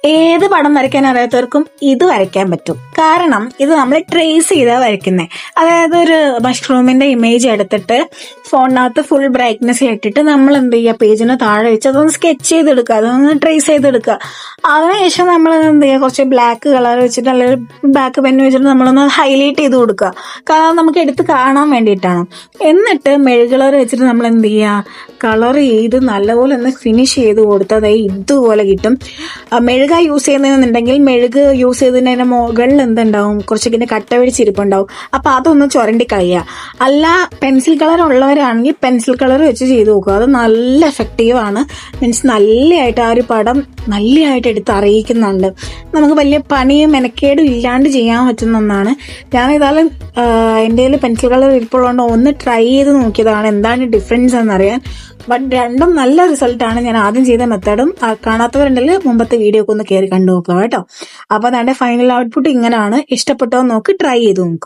ഏത് പടം വരയ്ക്കാൻ അറിയാത്തവർക്കും ഇത് വരയ്ക്കാൻ പറ്റും. കാരണം ഇത് നമ്മൾ ട്രേസ് ചെയ്താൽ വരയ്ക്കുന്നത്. അതായത് ഒരു മഷ്റൂമിന്റെ ഇമേജ് എടുത്തിട്ട് ഫോണിനകത്ത് ഫുൾ ബ്രൈറ്റ്നെസ് ഇട്ടിട്ട് നമ്മൾ എന്ത് ചെയ്യുക, പേജിന് താഴെ വെച്ച് അതൊന്ന് സ്കെച്ച് ചെയ്തെടുക്കുക, അതൊന്ന് ട്രേസ് ചെയ്തെടുക്കുക. അതിനുശേഷം നമ്മൾ എന്ത് ചെയ്യുക, കുറച്ച് ബ്ലാക്ക് കളർ വെച്ചിട്ട് അല്ലെങ്കിൽ ബ്ലാക്ക് പെൻ വെച്ചിട്ട് നമ്മളൊന്ന് ഹൈലൈറ്റ് ചെയ്ത് കൊടുക്കുക. കാരണം നമുക്ക് എടുത്ത് കാണാൻ വേണ്ടിയിട്ടാണ്. എന്നിട്ട് മെഴുക് കളർ വെച്ചിട്ട് നമ്മൾ എന്ത് ചെയ്യുക, കളർ ചെയ്ത് നല്ലപോലെ ഒന്ന് ഫിനിഷ് ചെയ്ത് കൊടുത്താൽ ഇതുപോലെ കിട്ടും. മെഴുക യൂസ് ചെയ്യുന്നതെന്നുണ്ടെങ്കിൽ മെഴുക് യൂസ് ചെയ്തതിന് മുകളിൽ എന്തുണ്ടാവും, കുറച്ചൊക്കെ കട്ട പിടിച്ചിരിപ്പുണ്ടാവും. അപ്പൊ അതൊന്ന് ചുരണ്ടി കളയുക. അല്ല പെൻസിൽ കളർ ഉള്ളവരാണെങ്കിൽ പെൻസിൽ കളർ വെച്ച് ചെയ്ത് നോക്കുക. അത് നല്ല എഫക്റ്റീവ് ആണ്. മീൻസ് നല്ലതായിട്ട് ആ ഒരു പടം നല്ലതായിട്ട് എടുത്ത് അറിയിക്കുന്നുണ്ട്. നമുക്ക് വലിയ പണിയും മെനക്കേടും ഇല്ലാണ്ട് ചെയ്യാൻ പറ്റുന്ന ഒന്നാണ്. ഞാൻ ഏതായാലും എൻ്റെ കയ്യിൽ പെൻസിൽ കളർ ഇരിപ്പുള്ളതുകൊണ്ട് ഒന്ന് ട്രൈ ചെയ്ത് നോക്കിയതാണ് എന്താണ് ഡിഫറൻസ് എന്നറിയാൻ. ബട്ട് രണ്ടും നല്ല റിസൾട്ടാണ്. ഞാൻ ആദ്യം ചെയ്ത മെത്തേഡും കാണാത്തവരുണ്ടെങ്കിൽ മുമ്പത്തെ വീഡിയോ ഒക്കെ ഒന്ന് കയറി കണ്ടു നോക്കുക കേട്ടോ. അപ്പൊ അതിന്റെ ഫൈനൽ ഔട്ട്പുട്ട് ഇങ്ങനെയാണ്. ഇഷ്ടപ്പെട്ടോ നോക്ക്, ട്രൈ ചെയ്ത് നോക്കുക.